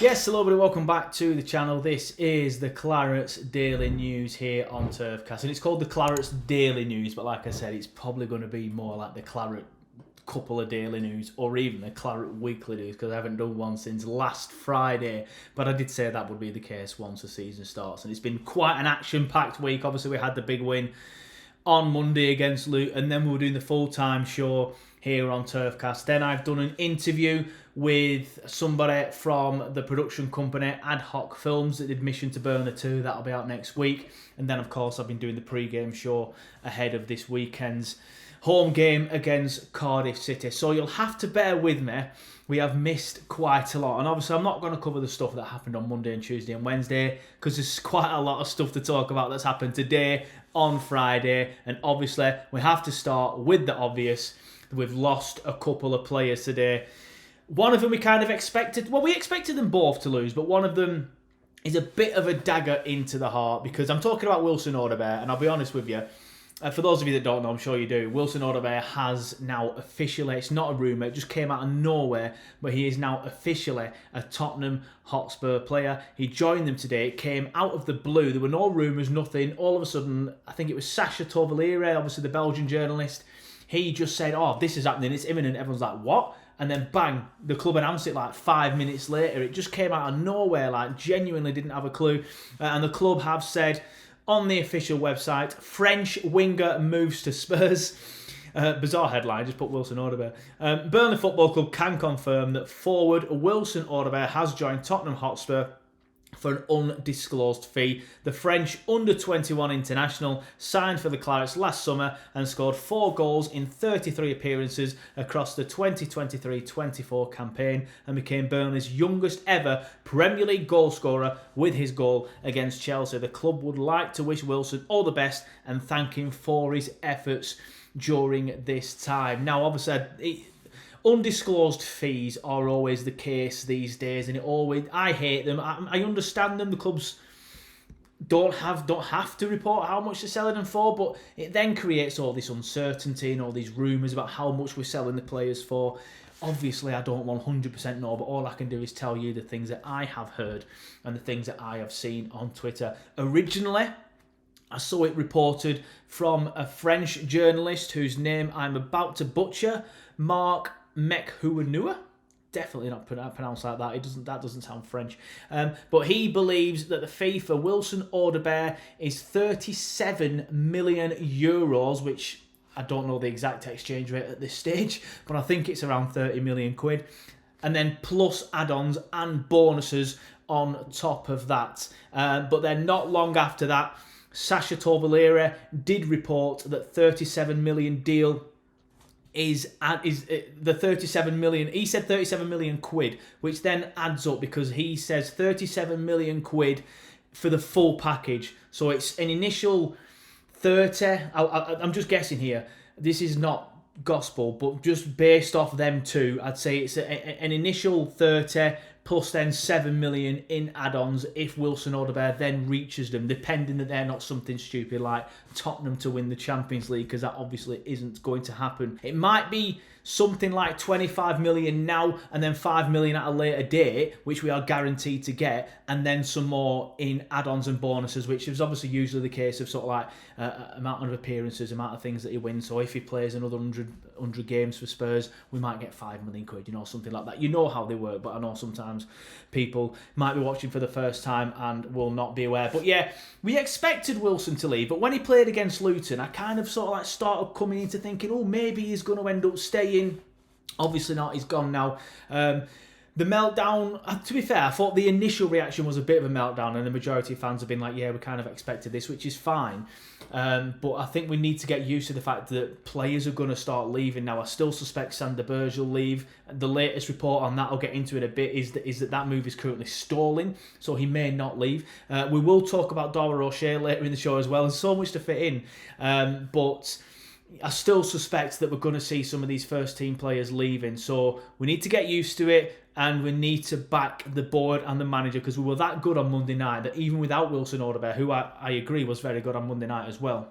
Yes, hello everybody, welcome back to the channel. This is the Clarets Daily News here on Turfcast, and it's called the Clarets Daily News, but like I said, it's probably going to be more like the Claret couple of daily news, or even the Claret weekly news, because I haven't done one since last Friday, but I did say that would be the case once the season starts, and it's been quite an action-packed week. Obviously, we had the big win on Monday against Luton, and then we were doing the full-time show here on Turfcast. Then I've done an interview with somebody from the production company Ad Hoc Films that did Mission to Burnley 2. That'll be out next week. And then, of course, I've been doing the pre-game show ahead of this weekend's home game against Cardiff City. So you'll have to bear with me. We have missed quite a lot. And obviously, I'm not going to cover the stuff that happened on Monday and Tuesday and Wednesday, because there's quite a lot of stuff to talk about that's happened today on Friday. And obviously, we have to start with the obvious. We've lost a couple of players today. One of them we kind of expected, well, we expected them both to lose, but one of them is a bit of a dagger into the heart, because I'm talking about Wilson Odobert, and I'll be honest with you, for those of you that don't know, I'm sure you do, Wilson Odobert has now officially, it's not a rumour, it just came out of nowhere, but he is now officially a Tottenham Hotspur player. He joined them today, it came out of the blue, there were no rumours, nothing. All of a sudden, I think it was Xiao obviously the Belgian journalist, he just said, oh, this is happening, it's imminent. Everyone's like, what? And then bang, the club announced it like 5 minutes later. It just came out of nowhere, like genuinely didn't have a clue. And the club have said on the official website, French winger moves to Spurs. Bizarre headline, just put Wilson Odobert. Burnley Football Club can confirm that forward Wilson Odobert has joined Tottenham Hotspur for an undisclosed fee. The French under-21 international signed for the Clarets last summer and scored 4 goals in 33 appearances across the 2023-24 campaign and became Burnley's youngest ever Premier League goal scorer with his goal against Chelsea. The club would like to wish Wilson all the best and thank him for his efforts during this time. Now, obviously, undisclosed fees are always the case these days, and I hate them. I understand them. The clubs don't have to report how much they're selling them for, but it then creates all this uncertainty and all these rumours about how much we're selling the players for. Obviously, I don't 100% know, but all I can do is tell you the things that I have heard and the things that I have seen on Twitter. Originally, I saw it reported from a French journalist whose name I'm about to butcher, Mark Mekhuanua. Definitely not pronounced like that. That doesn't sound French. But he believes that the fee for Wilson Odobert is 37 million euros, which I don't know the exact exchange rate at this stage, but I think it's around 30 million quid. And then plus add-ons and bonuses on top of that. But then not long after that, Sasha Torvalera did report that 37 million deal is the 37 million. He said 37 million quid, which then adds up because he says 37 million quid for the full package. So it's an initial 30. I'm just guessing here. This is not gospel, but just based off them two, I'd say it's an initial 30 plus then 7 million in add-ons if Wilson Odobert then reaches them, depending that they're not something stupid like Tottenham to win the Champions League, because that obviously isn't going to happen. It might be something like 25 million now and then 5 million at a later date, which we are guaranteed to get, and then some more in add-ons and bonuses, which is obviously usually the case of sort of like amount of appearances, amount of things that he wins. So if he plays another 100 games for Spurs, we might get 5 million quid, something like that. You know how they work, but I know sometimes people might be watching for the first time and will not be aware. But yeah, we expected Wilson to leave, but when he played against Luton, I kind of sort of like started coming into thinking, oh, maybe he's going to end up staying. Obviously not, he's gone now. The meltdown, to be fair, I thought the initial reaction was a bit of a meltdown, and the majority of fans have been like, yeah, we kind of expected this, which is fine. But I think we need to get used to the fact that players are going to start leaving now. I still suspect Berge will leave. The latest report on that, I'll get into it a bit, is that move is currently stalling, so he may not leave. We will talk about Dara O'Shea later in the show as well. There's so much to fit in. But I still suspect that we're going to see some of these first team players leaving. So we need to get used to it, and we need to back the board and the manager, because we were that good on Monday night that even without Wilson Odobert, who I agree was very good on Monday night as well,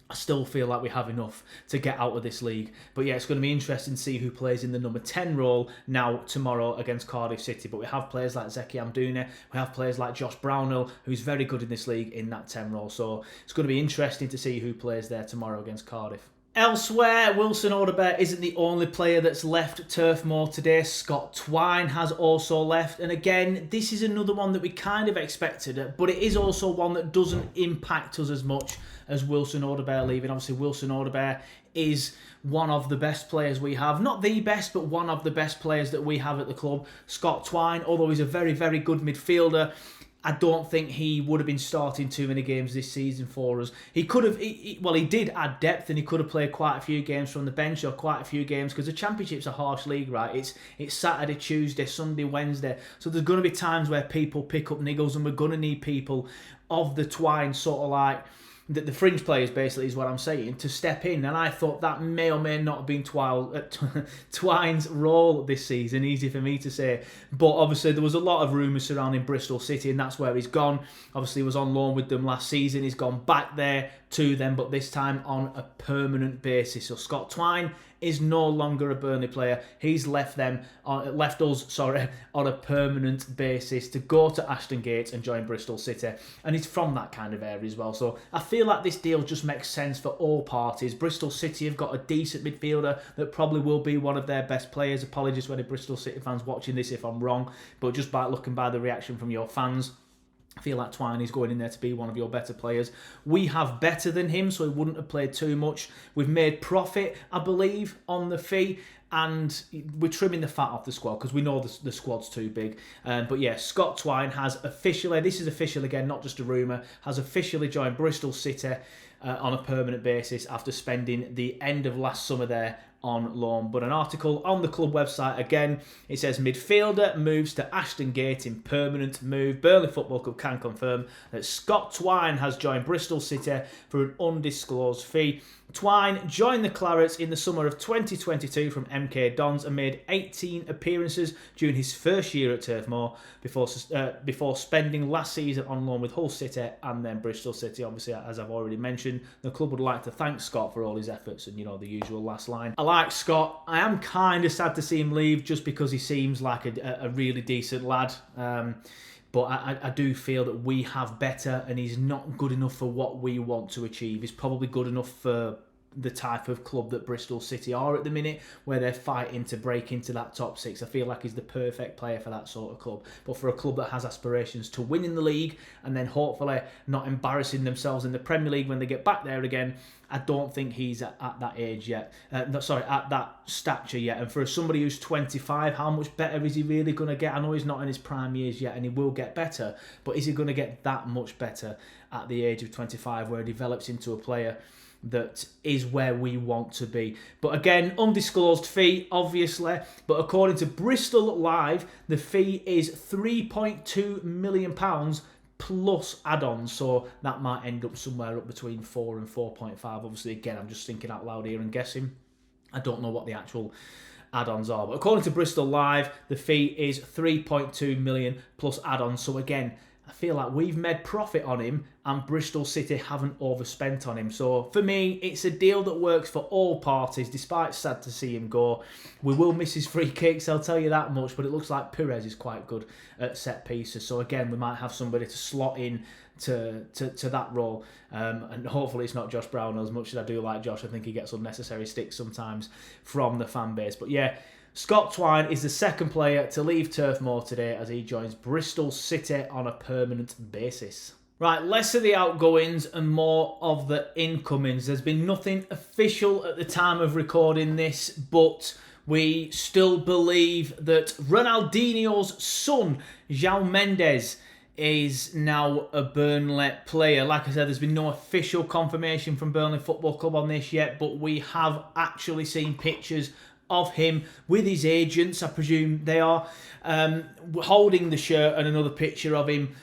I still feel like we have enough to get out of this league. But yeah, it's going to be interesting to see who plays in the number 10 role now tomorrow against Cardiff City. But we have players like Zeki Amdouni, we have players like Josh Brownhill, who's very good in this league in that 10 role. So it's going to be interesting to see who plays there tomorrow against Cardiff. Elsewhere, Wilson Odobert isn't the only player that's left Turf Moor today. Scott Twine has also left. And again, this is another one that we kind of expected, but it is also one that doesn't impact us as much as Wilson Odobert leaving. Obviously, Wilson Odobert is one of the best players we have. Not the best, but one of the best players that we have at the club. Scott Twine, although he's a very, very good midfielder, I don't think he would have been starting too many games this season for us. He could have, he did add depth, and he could have played quite a few games from the bench, or quite a few games, because the Championship's a harsh league, right? It's Saturday, Tuesday, Sunday, Wednesday. So there's going to be times where people pick up niggles, and we're going to need people of the Twine, sort of like the fringe players, basically, is what I'm saying, to step in. And I thought that may or may not have been Twine's role this season. Easy for me to say. But obviously there was a lot of rumours surrounding Bristol City, and that's where he's gone. Obviously he was on loan with them last season. He's gone back there to them, but this time on a permanent basis. So Scott Twine is no longer a Burnley player. He's left us on a permanent basis to go to Ashton Gate and join Bristol City. And he's from that kind of area as well. So I feel like this deal just makes sense for all parties. Bristol City have got a decent midfielder that probably will be one of their best players. Apologies for any Bristol City fans watching this if I'm wrong, but just by looking by the reaction from your fans, I feel like Twine is going in there to be one of your better players. We have better than him, so he wouldn't have played too much. We've made profit, I believe, on the fee, and we're trimming the fat off the squad because we know the squad's too big. But yeah, Scott Twine has officially, this is official again, not just a rumour, has officially joined Bristol City on a permanent basis after spending the end of last summer there on loan. But an article on the club website, again, it says midfielder moves to Ashton Gate in permanent move. Burnley Football Club can confirm that Scott Twine has joined Bristol City for an undisclosed fee. Twine joined the Clarets in the summer of 2022 from MK Dons and made 18 appearances during his first year at Turf Moor before spending last season on loan with Hull City and then Bristol City. Obviously, as I've already mentioned, the club would like to thank Scott for all his efforts and, you know, the usual last line. I like Scott. I am kind of sad to see him leave just because he seems like a really decent lad. But I do feel that we have better, and he's not good enough for what we want to achieve. He's probably good enough for the type of club that Bristol City are at the minute, where they're fighting to break into that top six. I feel like he's the perfect player for that sort of club. But for a club that has aspirations to win in the league and then hopefully not embarrassing themselves in the Premier League when they get back there again, I don't think he's at that age yet. At that stature yet. And for somebody who's 25, how much better is he really going to get? I know he's not in his prime years yet, and he will get better. But is he going to get that much better at the age of 25, where he develops into a player that is where we want to be? But again, undisclosed fee, obviously. But according to Bristol Live, the fee is £3.2 million plus add-ons, so that might end up somewhere up between 4 and 4.5. Obviously, again, I'm just thinking out loud here and guessing. I don't know what the actual add-ons are, but according to Bristol Live, the fee is 3.2 million plus add-ons. So again, I feel like we've made profit on him and Bristol City haven't overspent on him. So for me, it's a deal that works for all parties, despite sad to see him go. We will miss his free kicks, I'll tell you that much, but it looks like Perez is quite good at set pieces. So again, we might have somebody to slot in to that role. And hopefully it's not Josh Brown. As much as I do like Josh, I think he gets unnecessary sticks sometimes from the fan base. But yeah, Scott Twine is the second player to leave Turf Moor today as he joins Bristol City on a permanent basis. Right, less of the outgoings and more of the incomings. There's been nothing official at the time of recording this, but we still believe that Ronaldinho's son, Xiao Mendes, is now a Burnley player. Like I said, there's been no official confirmation from Burnley Football Club on this yet, but we have actually seen pictures of him with his agents, I presume they are, holding the shirt, and another picture of him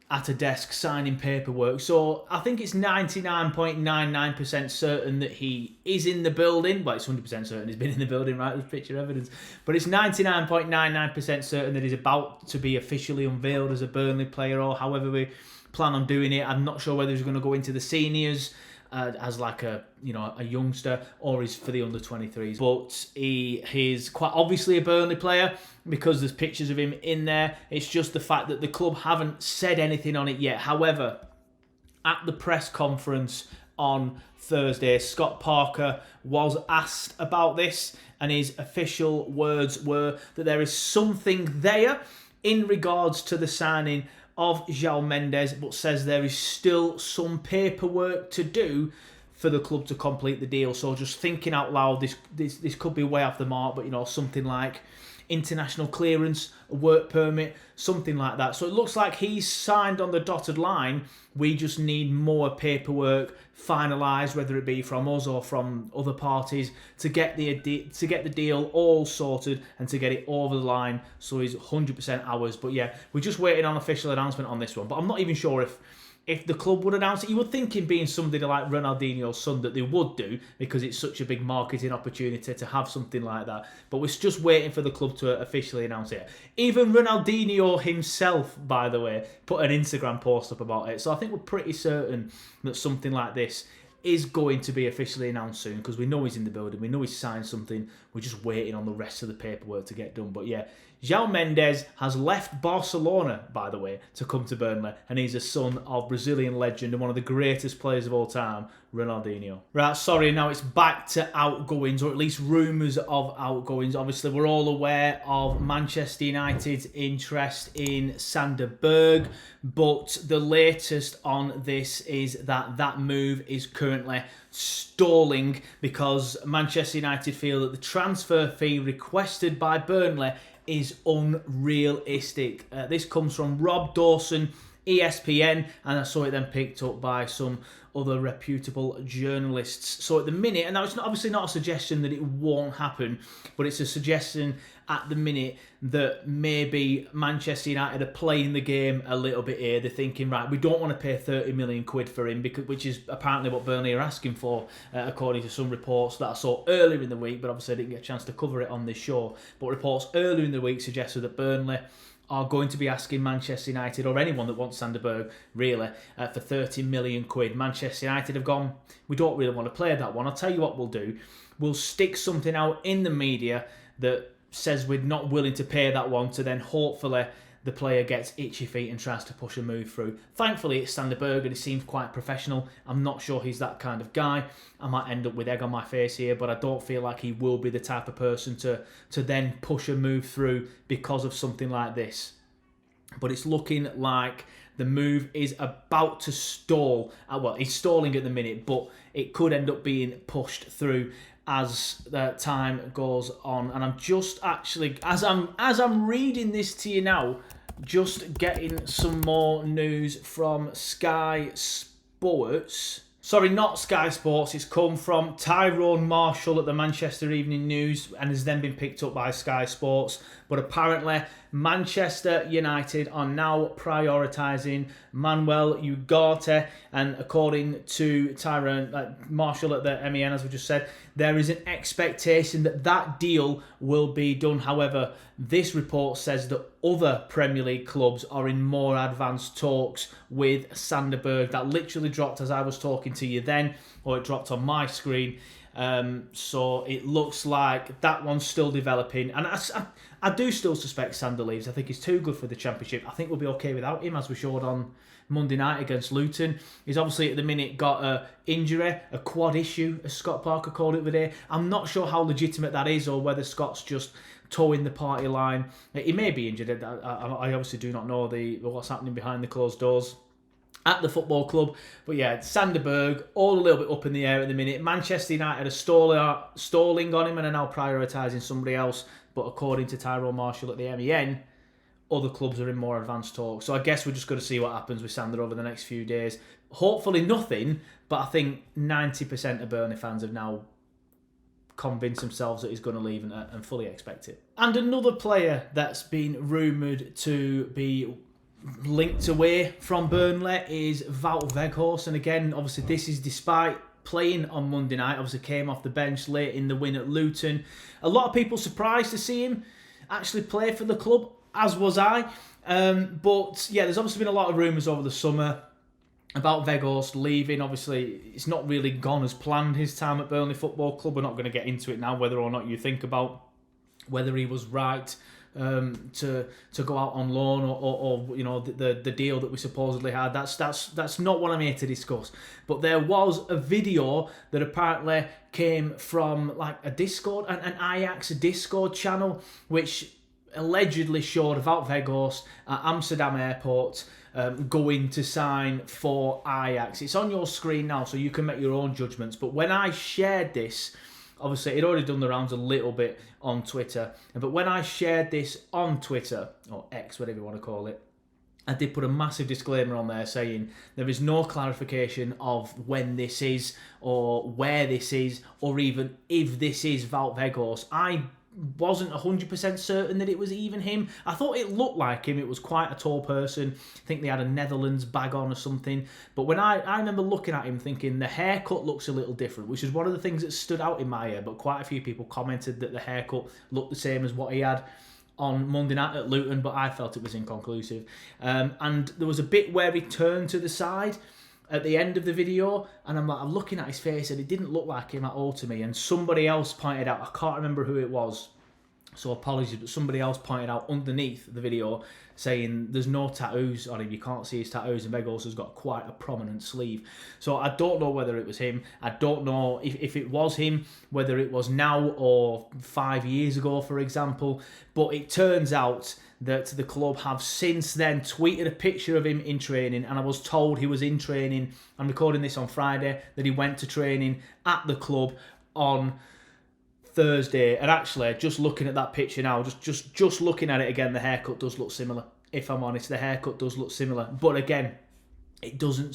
at a desk signing paperwork. So I think it's 99.99% certain that he is in the building. Well, it's 100% certain he's been in the building, right? There's picture evidence. But it's 99.99% certain that he's about to be officially unveiled as a Burnley player, or however we plan on doing it. I'm not sure whether he's going to go into the seniors as like a youngster, or he's for the under 23s. But he's quite obviously a Burnley player because there's pictures of him in there. It's just the fact that the club haven't said anything on it yet. However, at the press conference on Thursday, Scott Parker was asked about this, and his official words were that there is something there in regards to the signing of Xiao Mendes, but says there is still some paperwork to do for the club to complete the deal. So just thinking out loud, this could be way off the mark, but something like international clearance, a work permit, something like that. So it looks like he's signed on the dotted line. We just need more paperwork finalised, whether it be from us or from other parties, to get the deal all sorted and to get it over the line so he's 100% ours. But yeah, we're just waiting on official announcement on this one. But I'm not even sure if the club would announce it. You would think, him being somebody like Ronaldinho's son, that they would do, because it's such a big marketing opportunity to have something like that. But we're just waiting for the club to officially announce it. Even Ronaldinho himself, by the way, put an Instagram post up about it. So I think we're pretty certain that something like this is going to be officially announced soon, because we know he's in the building, we know he's signed something, we're just waiting on the rest of the paperwork to get done. But yeah, Xiao Mendes has left Barcelona, by the way, to come to Burnley, and he's a son of Brazilian legend and one of the greatest players of all time, Ronaldinho. Right, sorry, now it's back to outgoings, or at least rumours of outgoings. Obviously, we're all aware of Manchester United's interest in Sander Berge, but the latest on this is that move is currently stalling because Manchester United feel that the transfer fee requested by Burnley is unrealistic. This comes from Rob Dawson, ESPN, and I saw it then picked up by some other reputable journalists. So at the minute, and now it's obviously not a suggestion that it won't happen, but it's a suggestion at the minute that maybe Manchester United are playing the game a little bit here. They're thinking, right, we don't want to pay 30 million quid for him, which is apparently what Burnley are asking for, according to some reports that I saw earlier in the week, but obviously I didn't get a chance to cover it on this show. But reports earlier in the week suggested that Burnley are going to be asking Manchester United, or anyone that wants Sander Berge, really, for 30 million quid. Manchester United have gone, we don't really want to play that one. I'll tell you what we'll do. We'll stick something out in the media that says we're not willing to pay that one, to then hopefully the player gets itchy feet and tries to push a move through. Thankfully, it's Sander Berge and he seems quite professional. I'm not sure he's that kind of guy. I might end up with egg on my face here, but I don't feel like he will be the type of person to then push a move through because of something like this. But it's looking like the move is about to stall. Well, he's stalling at the minute, but it could end up being pushed through as the time goes on. And I'm just actually, as I'm reading this to you now, just getting some more news from Sky Sports. Sorry, not Sky Sports. It's come from Tyrone Marshall at the Manchester Evening News and has then been picked up by Sky Sports. But apparently, Manchester United are now prioritising Manuel Ugarte. And according to Tyrone Marshall at the MEN, as we just said, there is an expectation that that deal will be done. However, this report says that other Premier League clubs are in more advanced talks with Sander Berge. That literally dropped as I was talking to you then, or it dropped on my screen. So it looks like that one's still developing. And I do still suspect Sander leaves. I think he's too good for the Championship. I think we'll be okay without him, as we showed on Monday night against Luton. He's obviously at the minute got an injury, a quad issue, as Scott Parker called it today. I'm not sure how legitimate that is, or whether Scott's just towing the party line. He may be injured. I obviously do not know what's happening behind the closed doors at the football club. But yeah, Sander Berge, all a little bit up in the air at the minute. Manchester United are stalling on him and are now prioritising somebody else. But according to Tyrone Marshall at the MEN, other clubs are in more advanced talks. So I guess we're just going to see what happens with Sander over the next few days. Hopefully nothing, but I think 90% of Burnley fans have now convinced themselves that he's going to leave and fully expect it. And another player that's been rumoured to be linked away from Burnley is Wout Weghorst. And again, obviously this is despite playing on Monday night. Obviously came off the bench late in the win at Luton. A lot of people surprised to see him actually play for the club, as was I. But yeah, there's obviously been a lot of rumours over the summer about Weghorst leaving. Obviously, it's not really gone as planned, his time at Burnley Football Club. We're not going to get into it now, whether or not you think about whether he was right to go out on loan or you know the deal that we supposedly had. That's not what I'm here to discuss. But there was a video that apparently came from like a Discord, an Ajax Discord channel, which allegedly showed about Weghorst at Amsterdam Airport going to sign for Ajax. It's on your screen now, so you can make your own judgments. But when I shared this, obviously it already done the rounds a little bit on Twitter, but when I shared this on Twitter, or X, whatever you want to call it, I did put a massive disclaimer on there saying there is no clarification of when this is, or where this is, or even if this is Wout Weghorst. I wasn't 100% certain that it was even him. I thought it looked like him. It was quite a tall person. I think they had a Netherlands bag on or something. But when I remember looking at him thinking the haircut looks a little different, which is one of the things that stood out in my ear. But quite a few people commented that the haircut looked the same as what he had on Monday night at Luton, but I felt it was inconclusive. And there was a bit where he turned to the side at the end of the video, and I'm looking at his face, and it didn't look like him at all to me. And somebody else pointed out, I can't remember who it was, so apologies, but somebody else pointed out underneath the video saying there's no tattoos on him, you can't see his tattoos, and Weghorst has got quite a prominent sleeve. So I don't know whether it was him. I don't know if it was him, whether it was now or 5 years ago, for example. But it turns out that the club have since then tweeted a picture of him in training, and I was told he was in training. I'm recording this on Friday, that he went to training at the club on Thursday. And actually, just looking at that picture now, just looking at it again, the haircut does look similar. If I'm honest, the haircut does look similar. But again, it doesn't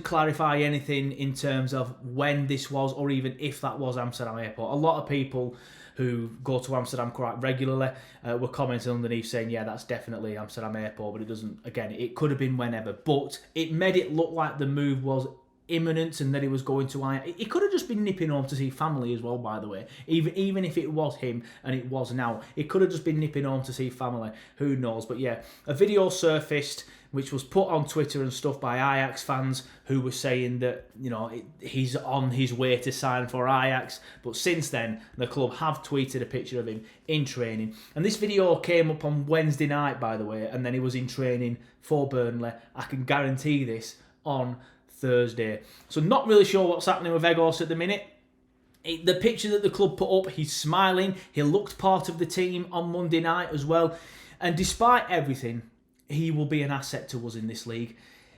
clarify anything in terms of when this was, or even if that was Amsterdam Airport. A lot of people who go to Amsterdam quite regularly were commenting underneath saying, yeah, that's definitely Amsterdam Airport, but it doesn't, again, it could have been whenever. But it made it look like the move was imminent and that he was going to Ajax. He could have just been nipping home to see family as well, by the way. Even if it was him, and it was now, it could have just been nipping home to see family. Who knows? But yeah, a video surfaced which was put on Twitter and stuff by Ajax fans who were saying that, you know, he's on his way to sign for Ajax. But since then, the club have tweeted a picture of him in training. And this video came up on Wednesday night, by the way, and then he was in training for Burnley. I can guarantee this, on Thursday. So not really sure what's happening with Weghorst at the minute. The picture that the club put up, he's smiling. He looked part of the team on Monday night as well. And despite everything, he will be an asset to us in this league.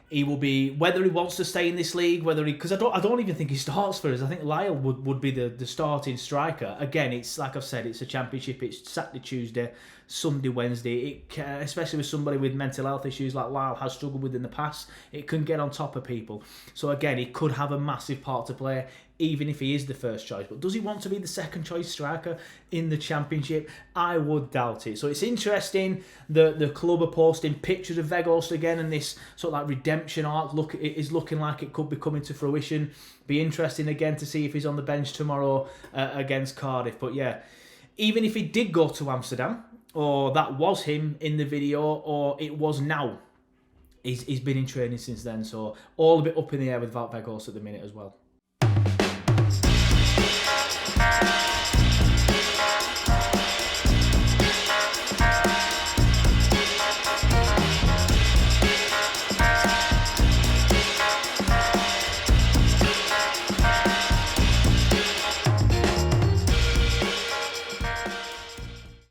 He will be, whether he wants to stay in this league, because I don't even think he starts for us. I think Lyle would be the starting striker. Again, it's like I've said, it's a championship. It's Saturday, Tuesday, Sunday, Wednesday. Especially with somebody with mental health issues like Lyle has struggled with in the past, it can get on top of people. So again, he could have a massive part to play, even if he is the first choice. But does he want to be the second choice striker in the Championship? I would doubt it. So it's interesting that the club are posting pictures of Weghorst again, and this sort of like redemption arc is looking like it could be coming to fruition. Be interesting again to see if he's on the bench tomorrow against Cardiff. But yeah, even if he did go to Amsterdam, or that was him in the video, or it was now, he's been in training since then. So all a bit up in the air with Wout Weghorst at the minute as well.